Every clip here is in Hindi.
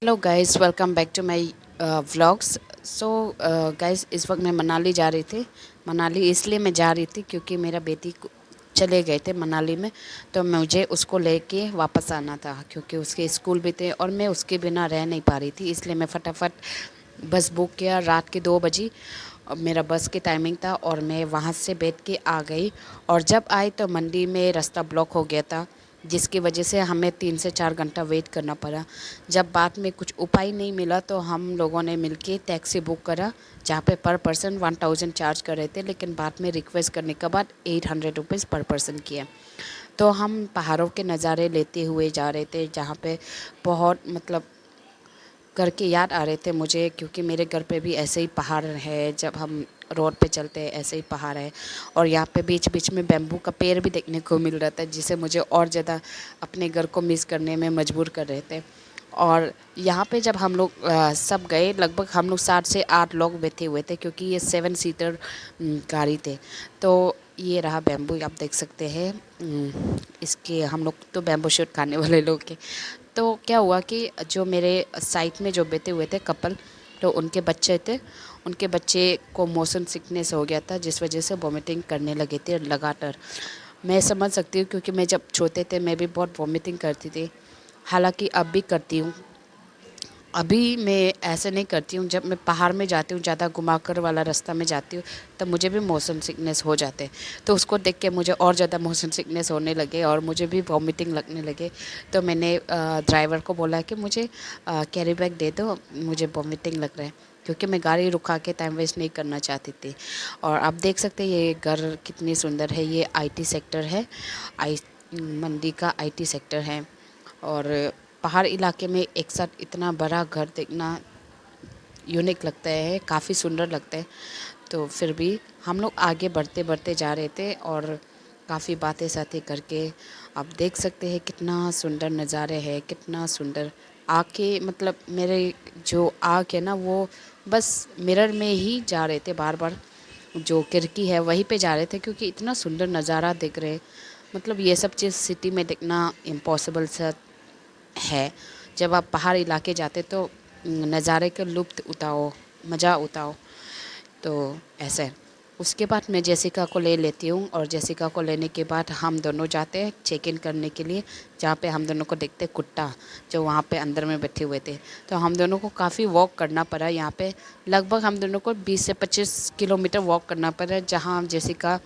Hello guys, welcome back to my vlogs. So guys, इस वक्त मैं मनाली जा रही थी। मनाली इसलिए मैं जा रही थी क्योंकि मेरा बेटी चले गए थे मनाली में। तो मुझे उसको लेके वापस आना था क्योंकि उसके स्कूल भी थे और मैं उसके बिना रह नहीं पा रही थी। इसलिए मैं फटाफट बस बुक किया रात के 2 बजे। मेरा बस की टाइमिंग था और मैं वहाँ से बैठ के आ गई। और जब आई तो मंडी में रास्ता ब्लॉक हो गया था, जिसकी वजह से हमें 3 से 4 घंटा वेट करना पड़ा। जब बाद में कुछ उपाय नहीं मिला तो हम लोगों ने मिलके टैक्सी बुक करा, जहाँ पे पर पर्सन 1000 चार्ज कर रहे थे, लेकिन बाद में रिक्वेस्ट करने के बाद 800 रुपीज़ पर पर्सन किया। तो हम पहाड़ों के नज़ारे लेते हुए जा रहे थे, जहाँ पे बहुत मतलब घर के याद आ रहे थे मुझे, क्योंकि मेरे घर पे भी ऐसे ही पहाड़ है। जब हम रोड पे चलते हैं ऐसे ही पहाड़ है। और यहाँ पे बीच बीच में बैम्बू का पेड़ भी देखने को मिल रहा था, जिसे मुझे और ज़्यादा अपने घर को मिस करने में मजबूर कर रहे थे। और यहाँ पे जब हम लोग सब गए, लगभग हम लोग 7 से 8 लोग बैठे हुए थे, क्योंकि ये 7 सीटर गाड़ी थे। तो ये रहा बैम्बू, आप देख सकते हैं। इसके हम लोग तो बैम्बू शूट खाने वाले लोग हैं। तो क्या हुआ कि जो मेरे साइड में जो बैठे हुए थे कपल, तो उनके बच्चे थे। उनके बच्चे को मोशन सिकनेस हो गया था, जिस वजह से वॉमिटिंग करने लगे थे लगातार। मैं समझ सकती हूँ, क्योंकि मैं जब छोटे थे मैं भी बहुत वॉमिटिंग करती थी। हालांकि अब भी करती हूँ। अभी मैं ऐसे नहीं करती हूँ। जब मैं पहाड़ में जाती हूँ, ज़्यादा घुमाकर वाला रास्ता में जाती हूँ, तब मुझे भी मोशन सिकनेस हो जाते हैं। तो उसको देख के मुझे और ज़्यादा मोशन सिकनेस होने लगे और मुझे भी वॉमिटिंग लगने लगे। तो मैंने ड्राइवर को बोला कि मुझे कैरी बैग दे दो, मुझे वॉमिटिंग लग रहा है, क्योंकि मैं गाड़ी रुका के टाइम वेस्ट नहीं करना चाहती थी। और आप देख सकते हैं ये घर कितनी सुंदर है। ये आईटी सेक्टर है। आई मंडी का आईटी सेक्टर है। और पहाड़ इलाके में एक साथ इतना बड़ा घर देखना यूनिक लगता है, काफ़ी सुंदर लगता है। तो फिर भी हम लोग आगे बढ़ते बढ़ते जा रहे थे और काफ़ी बातें साथी करके आप देख सकते हैं कितना सुंदर नज़ारे है, कितना सुंदर। आँखें मतलब मेरे जो आँख है ना, वो बस मिरर में ही जा रहे थे बार बार। जो खिड़की है वहीं पे जा रहे थे, क्योंकि इतना सुंदर नज़ारा दिख रहे। मतलब ये सब चीज़ सिटी में देखना इम्पॉसिबल सा है। जब आप पहाड़ इलाके जाते तो नज़ारे के लुत्फ़ उठाओ, मज़ा उठाओ। तो ऐसे उसके बाद मैं जेसिका को ले लेती हूँ, और जेसिका को लेने के बाद हम दोनों जाते हैं चेक इन करने के लिए, जहाँ पे हम दोनों को देखते कुत्ता जो वहाँ पे अंदर में बैठे हुए थे। तो हम दोनों को काफ़ी वॉक करना पड़ा यहाँ पे। लगभग हम दोनों को 20 से 25 किलोमीटर वॉक करना पड़ा, जहाँ जेसिका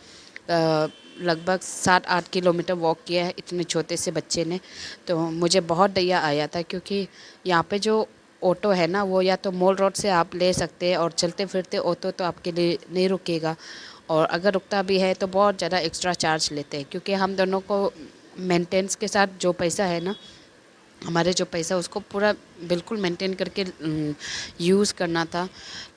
लगभग 7-8 किलोमीटर वॉक किया है इतने छोटे से बच्चे ने। तो मुझे बहुत दया आया था, क्योंकि यहाँ पे जो ऑटो है ना, वो या तो मॉल रोड से आप ले सकते हैं, और चलते फिरते ऑटो तो आपके लिए नहीं रुकेगा। और अगर रुकता भी है तो बहुत ज़्यादा एक्स्ट्रा चार्ज लेते हैं, क्योंकि हम दोनों को मेंटेनेंस के साथ जो पैसा है ना, हमारे जो पैसा उसको पूरा बिल्कुल मेंटेन करके यूज़ करना था,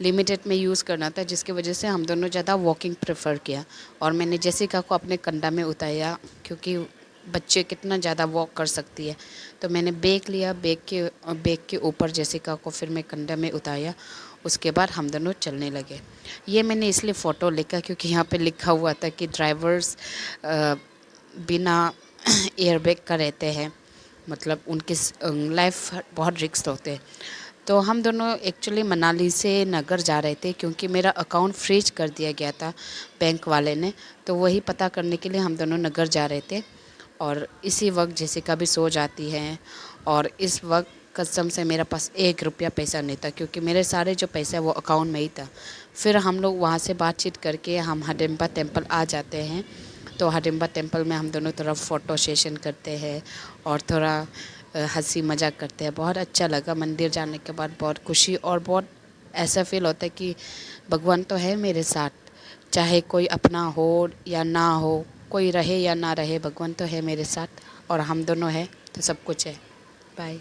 लिमिटेड में यूज़ करना था, जिसकी वजह से हम दोनों ज़्यादा वॉकिंग प्रेफर किया। और मैंने जेसिका को अपने कंधा में उतारा, क्योंकि बच्चे कितना ज़्यादा वॉक कर सकती है। तो मैंने बैग लिया, बैग के ऊपर जेसिका को फिर मैं कंधा में उतारा। उसके बाद हम दोनों चलने लगे। ये मैंने इसलिए फ़ोटो लिखा क्योंकि यहाँ पे लिखा हुआ था कि ड्राइवर्स बिना एयरबैग का रहते हैं, मतलब उनकी लाइफ बहुत रिस्क होते हैं। तो हम दोनों एक्चुअली मनाली से नगर जा रहे थे, क्योंकि मेरा अकाउंट फ्रीज कर दिया गया था बैंक वाले ने। तो वही पता करने के लिए हम दोनों नगर जा रहे थे। और इसी वक्त जेसिका भी सो जाती है। और इस वक्त कसम से मेरे पास 1 रुपया पैसा नहीं था, क्योंकि मेरे सारे जो पैसा है वो अकाउंट में ही था। फिर हम लोग वहाँ से बातचीत करके हम हडिम्बा टेम्पल आ जाते हैं। तो हडिम्बा टेम्पल में हम दोनों तरफ फ़ोटो सेशन करते हैं और थोड़ा हंसी मजाक करते हैं। बहुत अच्छा लगा मंदिर जाने के बाद, बहुत खुशी और बहुत ऐसा फील होता है कि भगवान तो है मेरे साथ, चाहे कोई अपना हो या ना हो, कोई रहे या ना रहे, भगवान तो है मेरे साथ और हम दोनों हैं तो सब कुछ है। बाय।